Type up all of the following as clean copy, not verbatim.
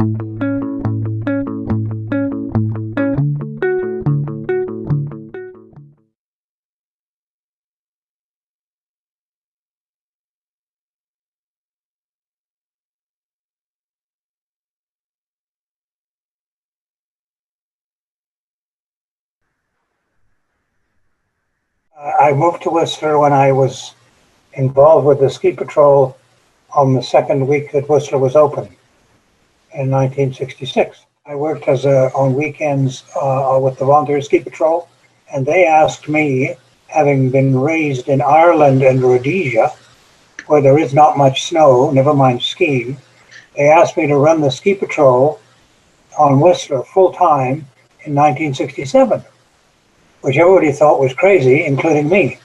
I moved to Whistler when I was involved with the ski patrol on the second week that Whistler was open in 1966. I worked on weekends with the volunteer ski patrol, and they asked me, having been raised in Ireland and Rhodesia, where there is not much snow, never mind skiing, they asked me to run the ski patrol on Whistler full time in 1967. Which everybody thought was crazy, including me.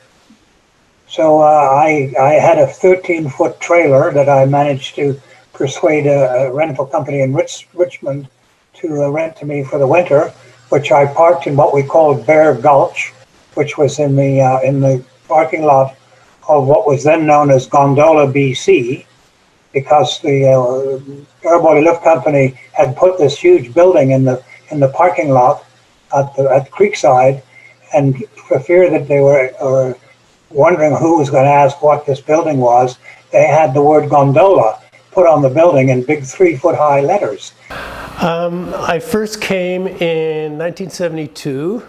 So I had a 13-foot trailer that I managed to persuade a rental company in Richmond to rent to me for the winter, which I parked in what we called Bear Gulch, which was in the parking lot of what was then known as Gondola, BC, because the Airboy Lift Company had put this huge building in the parking lot at Creekside. And for fear that they were wondering who was going to ask what this building was, they had the word gondola put on the building in big 3-foot-high letters. I first came in 1972,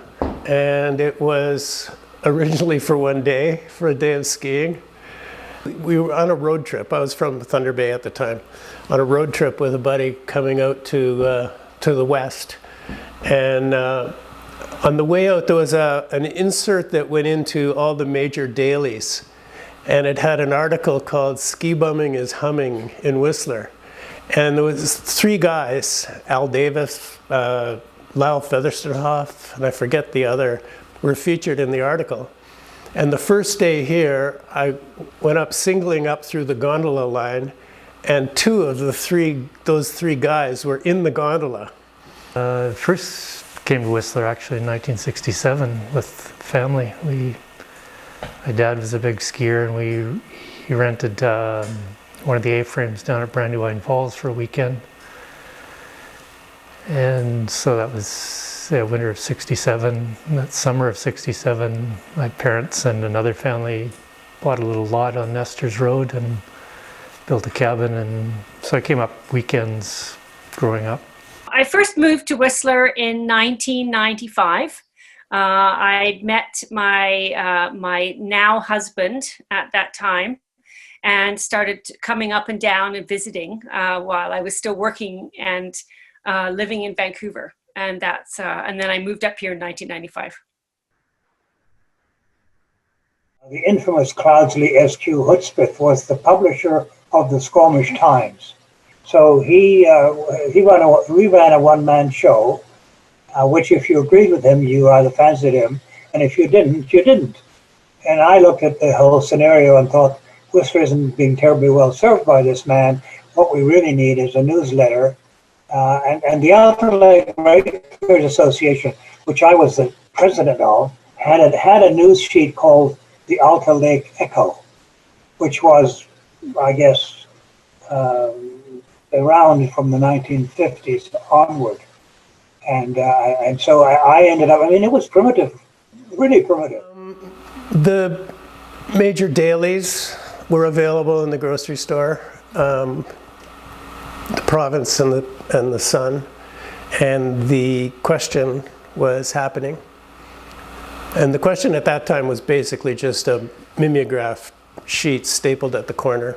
and it was originally for one day, for a day of skiing. We were on a road trip. I was from Thunder Bay at the time, on a road trip with a buddy coming out to the west. And on the way out, there was an insert that went into all the major dailies, and it had an article called "Ski Bumming is Humming in Whistler." And there was 3 guys, Al Davis, Lyle Featherstonehoff, and I forget the other, were featured in the article. And the first day here, I went up singling up through the gondola line, and 2 of those 3 guys were in the gondola. First came to Whistler actually in 1967 with family. My dad was a big skier, and he rented one of the A-frames down at Brandywine Falls for a weekend. And so that was the winter of 67. That summer of 67, my parents and another family bought a little lot on Nestor's Road and built a cabin, and so I came up weekends growing up. I first moved to Whistler in 1995. I met my now husband at that time and started coming up and down and visiting while I was still working and living in Vancouver. And then I moved up here in 1995. The infamous Cloudsley S.Q. Hudspeth was the publisher of the Squamish Times. So we ran a one-man show, which if you agreed with him, you either fancied him, and if you didn't, you didn't. And I looked at the whole scenario and thought, Whistler isn't being terribly well served by this man. What we really need is a newsletter. And the Outer Lake Writers Association, which I was the president of, had a news sheet called the Alta Lake Echo, which was, I guess, around from the 1950s onward. And so I ended up, it was primitive, really primitive. The major dailies were available in the grocery store, the Province and the Sun, and the Question was happening. And the Question at that time was basically just a mimeograph sheet stapled at the corner.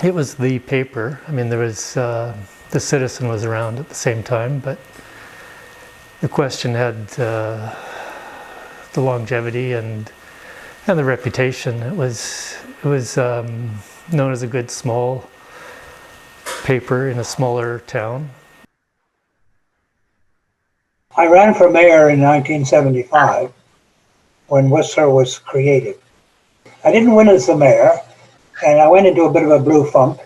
It was the paper. There was, the Citizen was around at the same time, but the Question had the longevity and the reputation. It was known as a good small paper in a smaller town. I ran for mayor in 1975 when Whistler was created. I didn't win as the mayor, and I went into a bit of a blue funk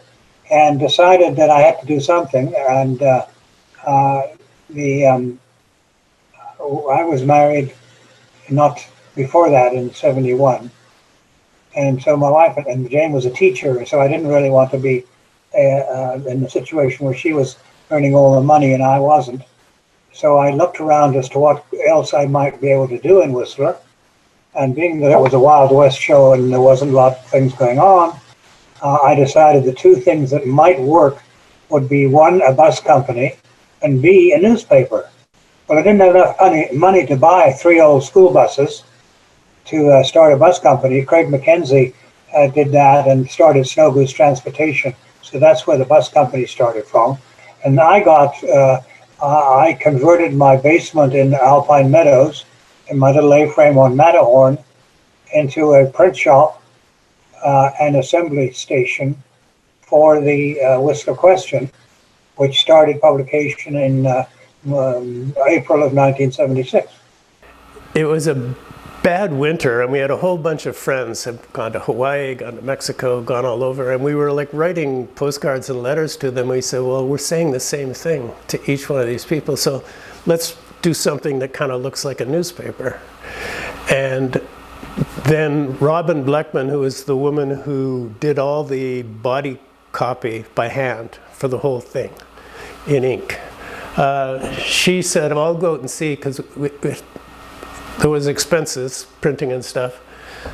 and decided that I had to do something. And I was married not before that, in 71. And so my wife, and Jane was a teacher, so I didn't really want to be in a situation where she was earning all the money, and I wasn't. So I looked around as to what else I might be able to do in Whistler. And being that it was a Wild West show and there wasn't a lot of things going on, I decided the two things that might work would be, one, a bus company, and B, a newspaper. Well, I didn't have enough money to buy 3 old school buses to start a bus company. Craig McKenzie did that and started Snow Goose Transportation. So that's where the bus company started from. And I converted my basement in Alpine Meadows in my little A-frame on Matterhorn into a print shop and assembly station for the Whistler Question, which started publication in April of 1976. It was a bad winter, and we had a whole bunch of friends had gone to Hawaii, gone to Mexico, gone all over, and we were like writing postcards and letters to them. We said, well, we're saying the same thing to each one of these people, so let's do something that kind of looks like a newspaper. And then Robin Blechman, who is the woman who did all the body copy by hand for the whole thing in ink, she said, well, I'll go out and see, because there was expenses, printing and stuff.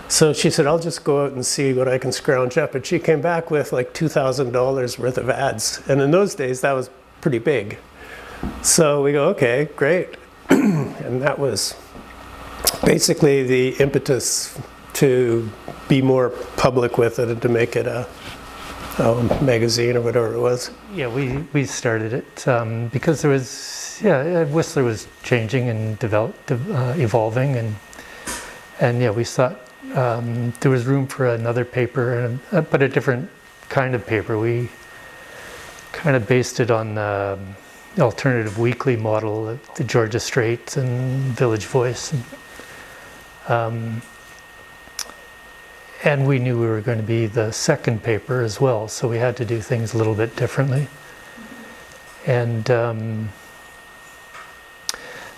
So she said, I'll just go out and see what I can scrounge up. And she came back with like $2,000 worth of ads. And in those days, that was pretty big. So we go, okay, great. And that was basically the impetus to be more public with it and to make it a magazine or whatever it was. Yeah, we started it because there was, Whistler was changing and evolving, and we thought there was room for another paper, but a different kind of paper. We kind of based it on the alternative weekly model, the Georgia Straits and Village Voice. And we knew we were going to be the second paper as well, so we had to do things a little bit differently. And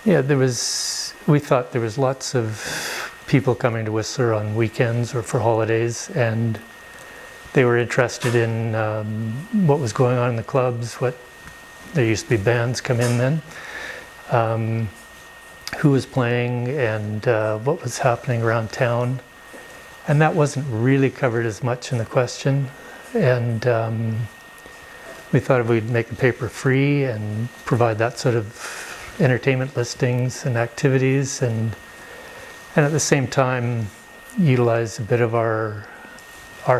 we thought there was lots of people coming to Whistler on weekends or for holidays, and they were interested in what was going on in the clubs, there used to be bands come in then, who was playing, and what was happening around town. And that wasn't really covered as much in the Question. And we thought if we'd make the paper free and provide that sort of entertainment listings and activities, and at the same time utilize a bit of our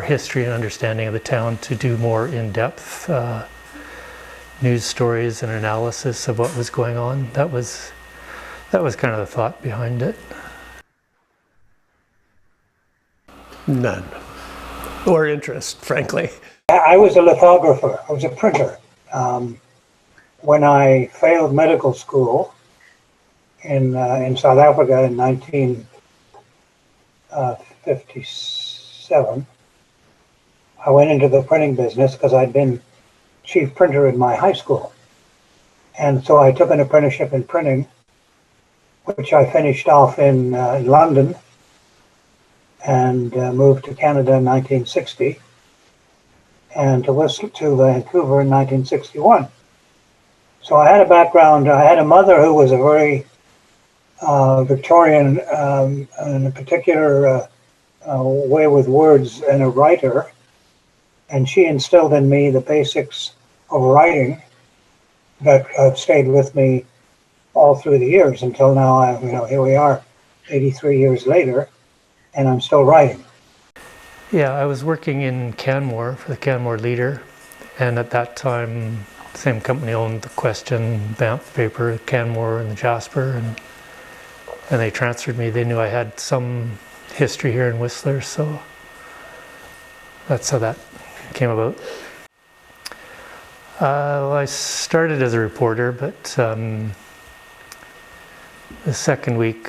history and understanding of the town to do more in-depth news stories and analysis of what was going on. That was kind of the thought behind it. None. Or interest, frankly. I was a lithographer. I was a printer. When I failed medical school in South Africa in 1957, I went into the printing business because I'd been chief printer in my high school. And so I took an apprenticeship in printing, which I finished off in London, and moved to Canada in 1960, and to Vancouver in 1961. So I had a background. I had a mother who was a very Victorian and a particular way with words, and a writer, and she instilled in me the basics of writing that have stayed with me all through the years until now. Here we are, 83 years later, and I'm still writing. Yeah, I was working in Canmore for the Canmore Leader, and at that time, the same company owned the Question, Banff paper, Canmore, and the Jasper, and they transferred me. They knew I had some history here in Whistler, so that's how that came about. I started as a reporter, but the second week,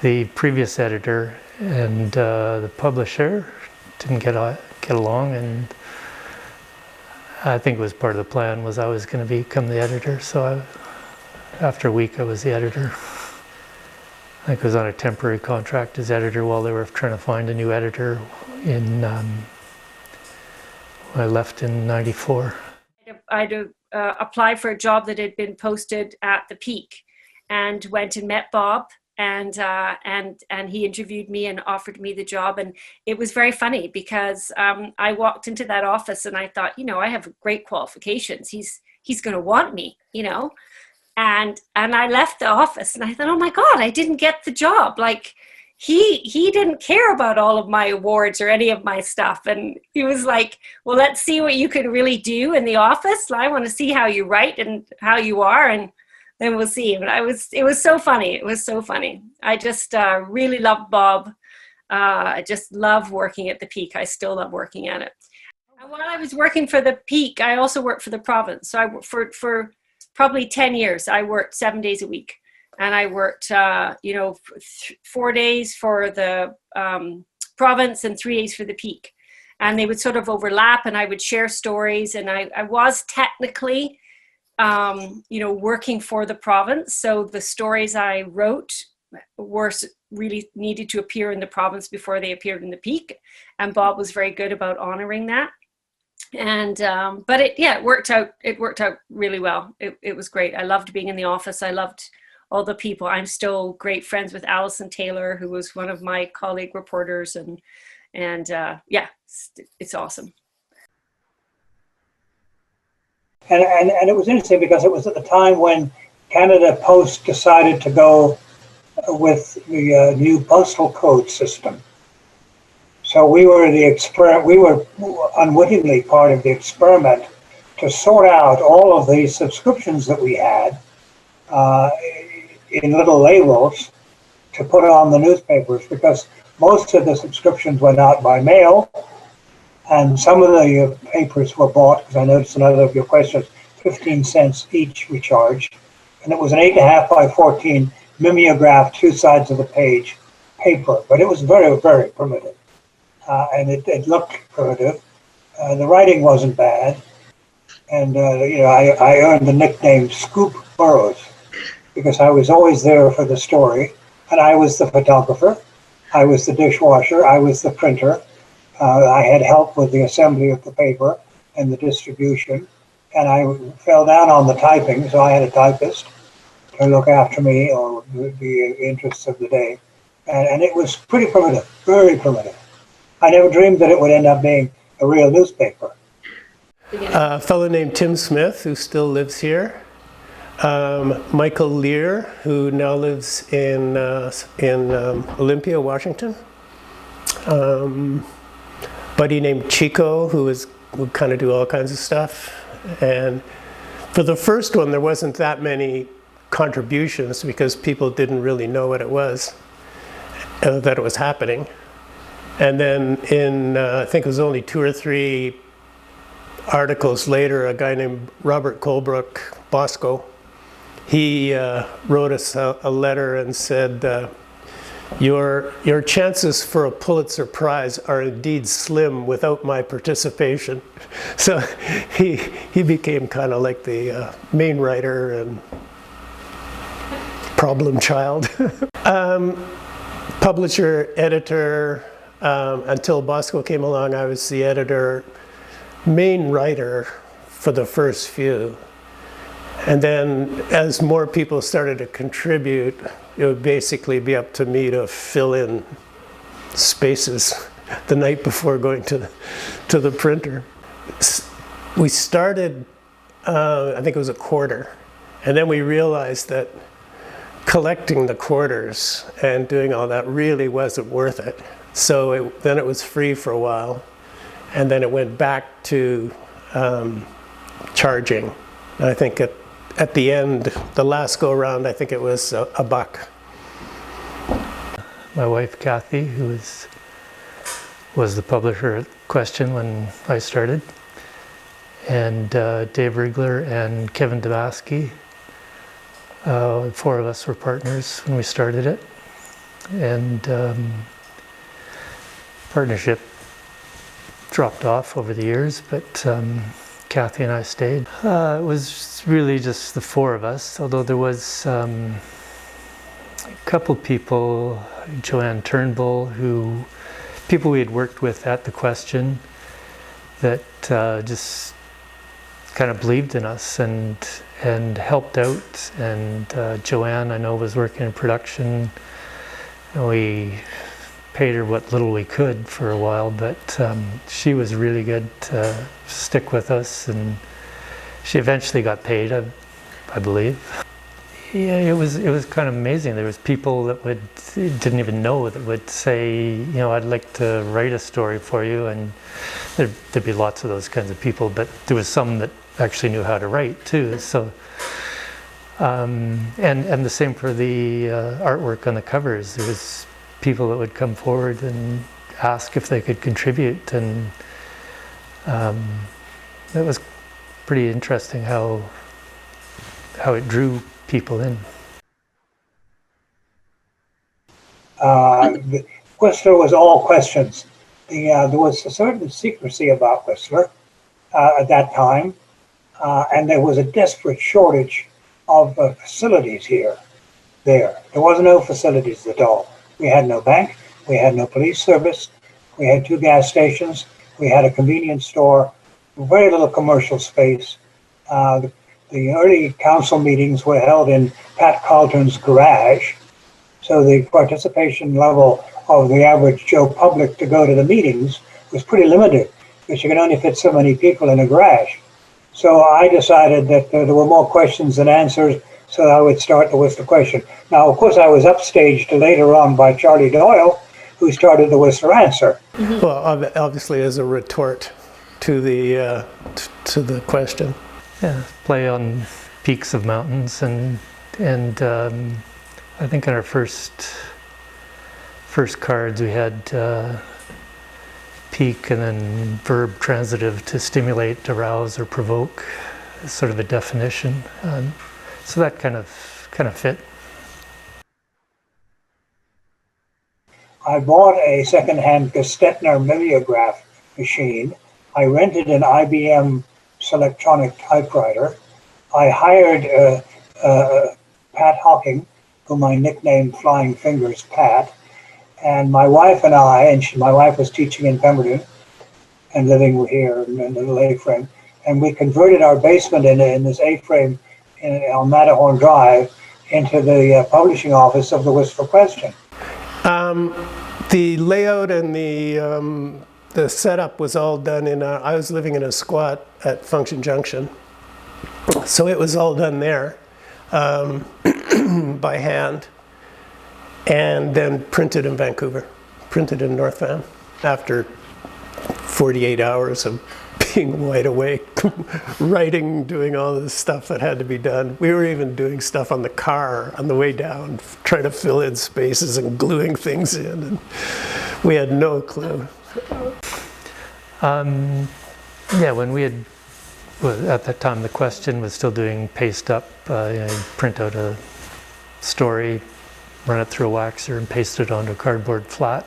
the previous editor and the publisher didn't get along, and I think it was part of the plan was I was going to become the editor. So after a week, I was the editor. I think I was on a temporary contract as editor while they were trying to find a new editor in I left in '94. I'd applied for a job that had been posted at the Pique, and went and met Bob, and he interviewed me and offered me the job. And it was very funny because I walked into that office and I thought, I have great qualifications. He's going to want me, and I left the office and I thought, oh my God, I didn't get the job. Like, he didn't care about all of my awards or any of my stuff. And he was like, well, let's see what you can really do in the office. I want to see how you write and how you are, and then we'll see. But it was so funny. It was so funny. I just really loved Bob. I just love working at the Pique. I still love working at it. And while I was working for the Pique, I also worked for the province. So I worked for probably 10 years. I worked 7 days a week. And I worked, 4 days for the province and 3 days for the Pique. And they would sort of overlap, and I would share stories. And I was technically, working for the province. So the stories I wrote were really needed to appear in the province before they appeared in the Pique. And Bob was very good about honoring that. And but it worked out. It worked out really well. It was great. I loved being in the office. I loved all the people. I'm still great friends with Alison Taylor, who was one of my colleague reporters, and it's awesome. And it was interesting because it was at the time when Canada Post decided to go with the new postal code system. So we were unwittingly part of the experiment to sort out all of these subscriptions that we had in little labels to put on the newspapers, because most of the subscriptions went out by mail, and some of the papers were bought, because I noticed another of your questions, 15 cents each we charged, and it was an 8.5 by 14 mimeographed 2 sides of the page paper, but it was very, very primitive, and it looked primitive. The writing wasn't bad, and I earned the nickname Scoop Burrows, because I was always there for the story, and I was the photographer, I was the dishwasher, I was the printer. I had help with the assembly of the paper and the distribution, and I fell down on the typing, so I had a typist to look after me or the interests of the day. And it was pretty primitive, very primitive. I never dreamed that it would end up being a real newspaper. A fellow named Tim Smith, who still lives here. Michael Lear, who now lives in Olympia, Washington. Buddy named Chico, who would kind of do all kinds of stuff. And for the first one, there wasn't that many contributions because people didn't really know what it was, that it was happening. And then I think it was only 2 or 3 articles later, a guy named Robert Colebrook Bosco, he wrote us a letter and said, your chances for a Pulitzer Prize are indeed slim without my participation. So he became kind of like the main writer and problem child. Publisher, editor, until Bosco came along, I was the editor, main writer for the first few. And then as more people started to contribute, it would basically be up to me to fill in spaces the night before going to the printer. We started, I think it was a quarter, and then we realized that collecting the quarters and doing all that really wasn't worth it. So then it was free for a while, and then it went back to charging. And I think at the end, the last go around, I think it was $1. My wife Kathy, who was the publisher at Question when I started, and Dave Rigler and Kevin Damaskie. 4 of us were partners when we started it, and partnership dropped off over the years, but Kathy and I stayed. It was really just the 4 of us, although there was a couple people, Joanne Turnbull, people we had worked with at the Question, that just kind of believed in us and helped out. And Joanne, I know, was working in production. And we paid her what little we could for a while, but she was really good to stick with us, and she eventually got paid, I believe. Yeah, it was kind of amazing. There was people that didn't even know, that would say, you know, I'd like to write a story for you, and there'd be lots of those kinds of people, but there was some that actually knew how to write too. So, and the same for the artwork on the covers. There was people that would come forward and ask if they could contribute, and it was pretty interesting how it drew people in. Whistler was all questions. There was a certain secrecy about Whistler at that time, and there was a desperate shortage of facilities here. There was no facilities at all. We had no bank, we had no police service, we had 2 gas stations, we had a convenience store, very little commercial space. The early council meetings were held in Pat Carlton's garage, so the participation level of the average Joe public to go to the meetings was pretty limited, because you can only fit so many people in a garage. So I decided that there were more questions than answers, so I would start the Whistler question. Now, of course, I was upstaged later on by Charlie Doyle, who started the Whistler answer. Well, obviously as a retort to the question. Yeah, play on peaks of mountains, and I think in our first cards we had peak and then verb transitive to stimulate, arouse, or provoke, sort of a definition. So that kind of fit. I bought a second-hand Gestetner mimeograph machine. I rented an IBM Selectronic typewriter. I hired Pat Hawking, whom I nicknamed Flying Fingers Pat, and my wife and I, my wife was teaching in Pemberton and living here in a little A-frame, and we converted our basement in this A-frame on Matterhorn Drive into the publishing office of the Whistler Question. The layout and the setup was all done I was living in a squat at Function Junction, so it was all done there by hand, and then printed in Vancouver, printed in North Van after 48 hours of being wide awake, writing, doing all this stuff that had to be done. We were even doing stuff on the car on the way down, trying to fill in spaces and gluing things in, and we had no clue. Yeah, when we had, at that time the Question was still doing paste up, print out a story, run it through a waxer and paste it onto a cardboard flat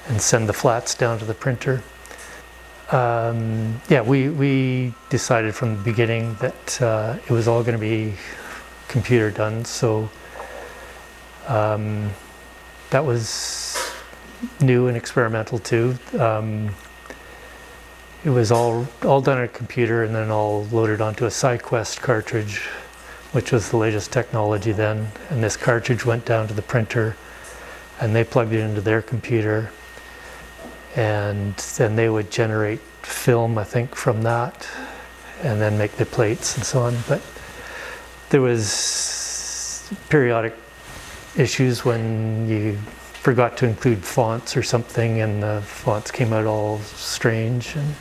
and send the flats down to the printer. Yeah, we decided from the beginning that it was all going to be computer done, so that was new and experimental too. It was all done on a computer and then all loaded onto a SciQuest cartridge, which was the latest technology then. And this cartridge went down to the printer and they plugged it into their computer. And then they would generate film, I think, from that, and then make the plates and so on. But there was periodic issues when you forgot to include fonts or something, and the fonts came out all strange. And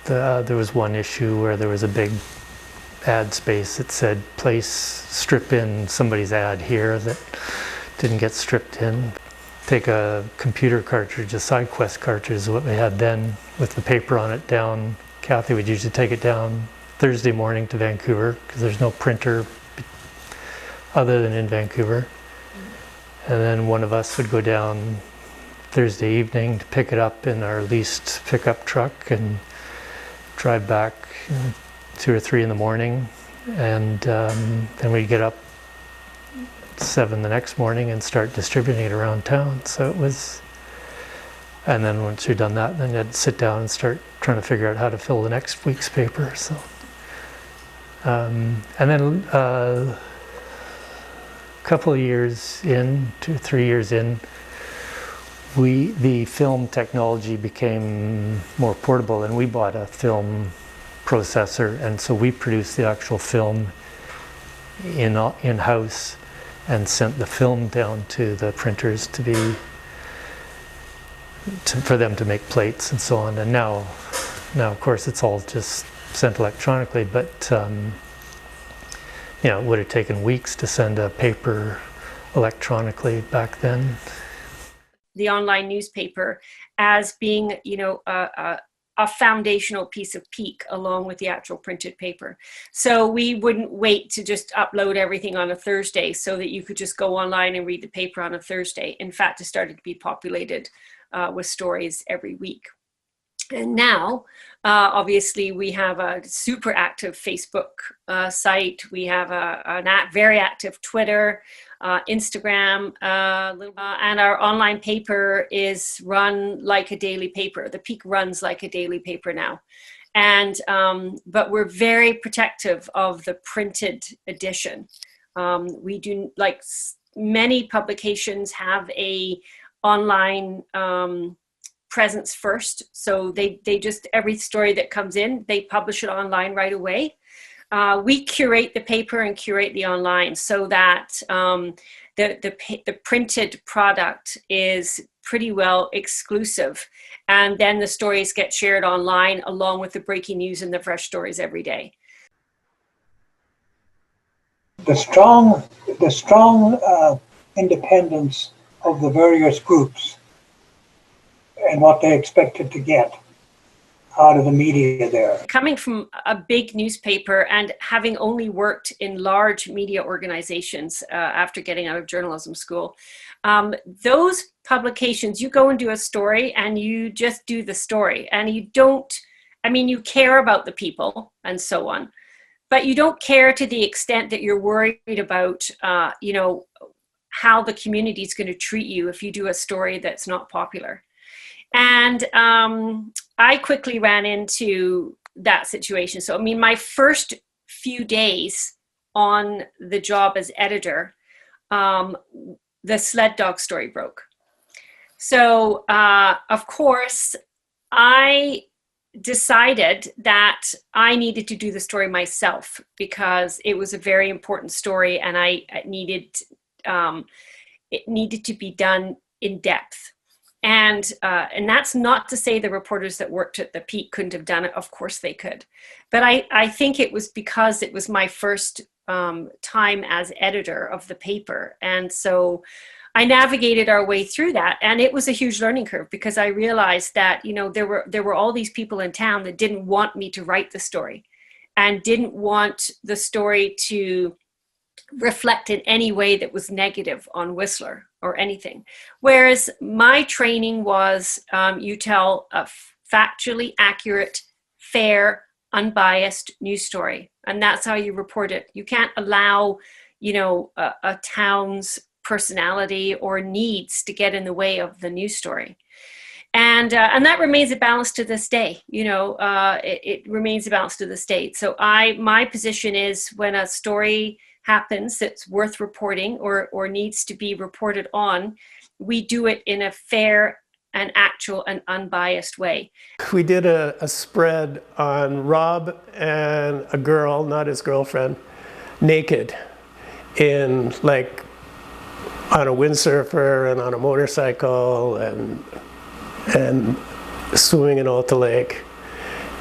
there was one issue where there was a big ad space that said, strip in somebody's ad here, that didn't get stripped in. Take a computer cartridge, a SciQuest cartridge is what we had then, with the paper on it down. Kathy would usually take it down Thursday morning to Vancouver, because there's no printer other than in Vancouver. And then one of us would go down Thursday evening to pick it up in our leased pickup truck and drive back 2 or 3 in the morning. And then we'd get up 7 the next morning and start distributing it around town. So it was And then once you're done that, then you had to sit down and start trying to figure out how to fill the next week's paper. So, and then a couple of years in, 2-3 years in, the film technology became more portable, and we bought a film processor, and so we produced the actual film in-house and sent the film down to the printers for them to make plates and so on. And now of course it's all just sent electronically, but it would have taken weeks to send a paper electronically back then. The online newspaper as being, a foundational piece of Pique along with the actual printed paper. So we wouldn't wait to just upload everything on a Thursday so that you could just go online and read the paper on a Thursday. In fact, it started to be populated with stories every week. And now, obviously, we have a super active Facebook site. We have a very active Twitter, Instagram, and our online paper is run like a daily paper. The Pique runs like a daily paper now. And, but we're very protective of the printed edition. We do, like many publications, have a online presence first. So they just, every story that comes in, they publish it online right away. We curate the paper and curate the online so that the printed product is pretty well exclusive. And then the stories get shared online along with the breaking news and the fresh stories every day. The strong independence of the various groups and what they expected to get out of the media there. Coming from a big newspaper and having only worked in large media organizations after getting out of journalism school, those publications, you go and do a story and you just do the story, and you don't, you care about the people and so on, but you don't care to the extent that you're worried about, how the community is going to treat you if you do a story that's not popular. And I quickly ran into that situation. So, my first few days on the job as editor, the sled dog story broke. So, of course, I decided that I needed to do the story myself because it was a very important story, and it needed to be done in depth. And that's not to say the reporters that worked at the Pique couldn't have done it. Of course they could. But I think it was because it was my first time as editor of the paper. And so I navigated our way through that. And it was a huge learning curve because I realized that, there were all these people in town that didn't want me to write the story and didn't want the story to reflect in any way that was negative on Whistler or anything. Whereas my training was you tell a factually accurate, fair, unbiased news story. And that's how you report it. You can't allow, a town's personality or needs to get in the way of the news story. And that remains a balance to this day. It remains a balance to this day. So my position is when a story happens that's worth reporting or needs to be reported on, we do it in a fair and actual and unbiased way. We did a spread on Rob and a girl, not his girlfriend, naked on a windsurfer and on a motorcycle and swimming in Alta Lake.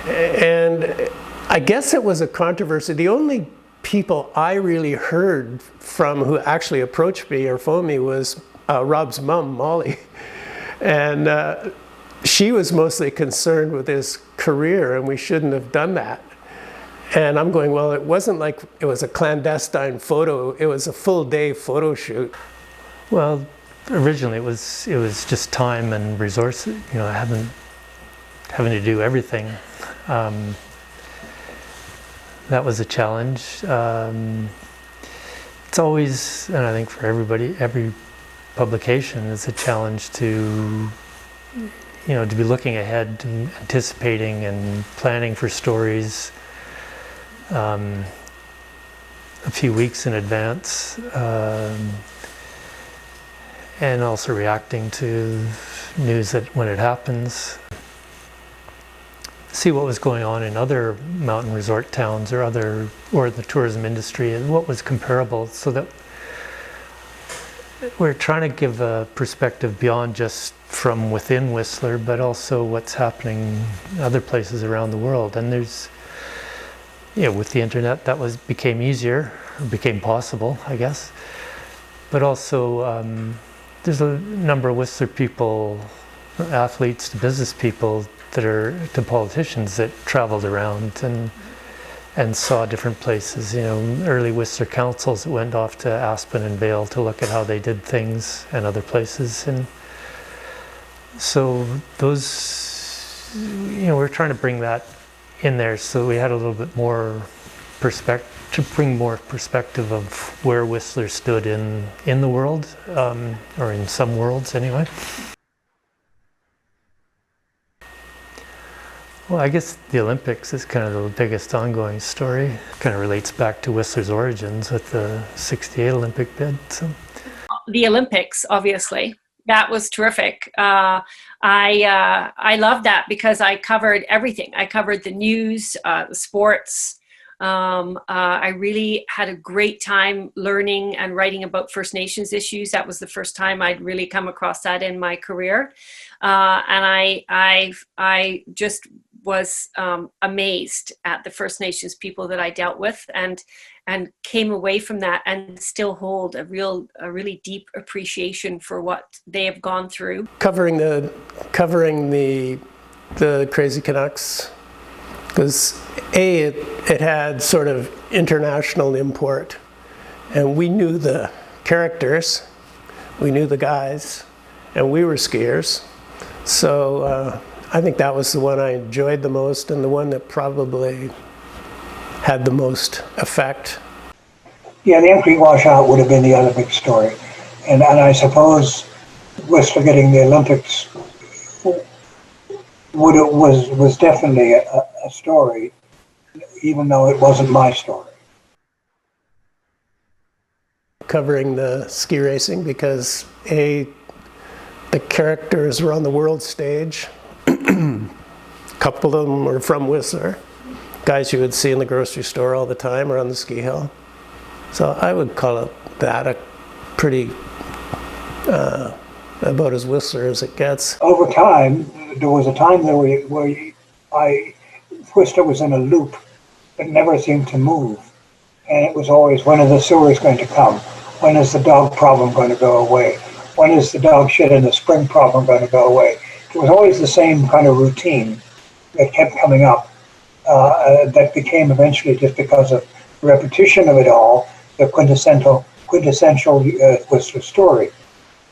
And I guess it was a controversy. The only people I really heard from who actually approached me or phoned me was Rob's mom, Molly. And she was mostly concerned with his career and we shouldn't have done that. And I'm going, well, it wasn't like it was a clandestine photo, it was a full day photo shoot. Well, originally it was just time and resources, having to do everything. That was a challenge. It's always, and I think for everybody, every publication is a challenge to, to be looking ahead and anticipating and planning for stories a few weeks in advance, and also reacting to news that when it happens. See what was going on in other mountain resort towns or the tourism industry and what was comparable, so that we're trying to give a perspective beyond just from within Whistler, but also what's happening in other places around the world. And there's, with the internet, that became easier, or became possible, I guess. But also, there's a number of Whistler people, athletes to business people, to politicians that traveled around and saw different places. Early Whistler councils that went off to Aspen and Vail to look at how they did things, and other places. And so those, we're trying to bring that in there, so we had a little bit more perspective, to bring more perspective of where Whistler stood in the world, or in some worlds anyway. Well, I guess the Olympics is kind of the biggest ongoing story. Kind of relates back to Whistler's origins with the '68 Olympic bid. So. The Olympics, obviously, that was terrific. I loved that because I covered everything. I covered the news, the sports. I really had a great time learning and writing about First Nations issues. That was the first time I'd really come across that in my career. And I just was amazed at the First Nations people that I dealt with, and came away from that and still hold a really deep appreciation for what they have gone through. Covering the Crazy Canucks, because it had sort of international import, and we knew the characters, we knew the guys, and we were skiers. So I think that was the one I enjoyed the most, and the one that probably had the most effect. Yeah, the Empire washout would have been the Olympic story. And I suppose Whistler getting the Olympics was definitely a story, even though it wasn't my story. Covering the ski racing because the characters were on the world stage. A couple of them were from Whistler, guys you would see in the grocery store all the time or on the ski hill. So I would call that a pretty, about as Whistler as it gets. Over time, there was a time there where Whistler was in a loop that never seemed to move. And it was always, when are the sewers going to come? When is the dog problem going to go away? When is the dog shit in the spring problem going to go away? It was always the same kind of routine that kept coming up, that became eventually, just because of the repetition of it all, the quintessential Whistler story.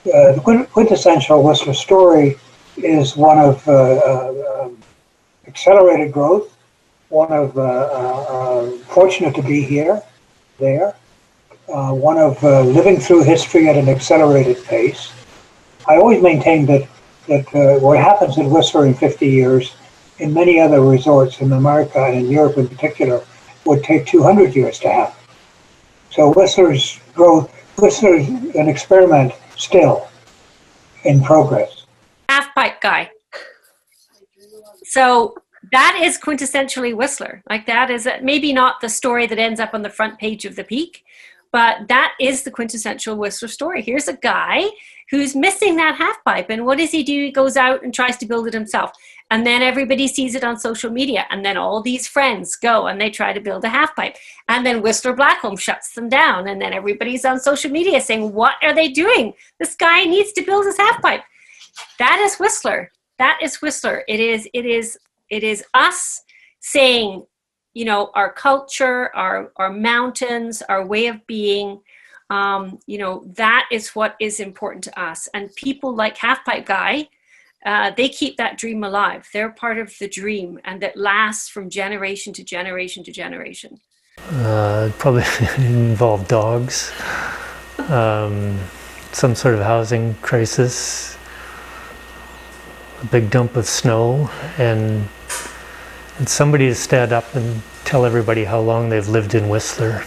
The quintessential Whistler story is one of accelerated growth, one of fortunate to be there, one of living through history at an accelerated pace. I always maintain that what happens in Whistler in 50 years, in many other resorts in America and in Europe in particular, would take 200 years to happen. So Whistler's growth, Whistler's an experiment still in progress. Half-pipe guy. So that is quintessentially Whistler. Like, that is maybe not the story that ends up on the front page of the Pique, but that is the quintessential Whistler story. Here's a guy who's missing that half pipe, and what does he do? He goes out and tries to build it himself, and then everybody sees it on social media, and then all these friends go and they try to build a half pipe, and then Whistler Blackcomb shuts them down, and then everybody's on social media saying, what are they doing? This guy needs to build his half pipe. That is Whistler. That is Whistler. It is us saying, our culture, our mountains, our way of being, that is what is important to us. And people like Halfpipe Guy, they keep that dream alive. They're part of the dream, and that lasts from generation to generation to generation. Probably involve dogs, some sort of housing crisis, a big dump of snow, and somebody to stand up and tell everybody how long they've lived in Whistler.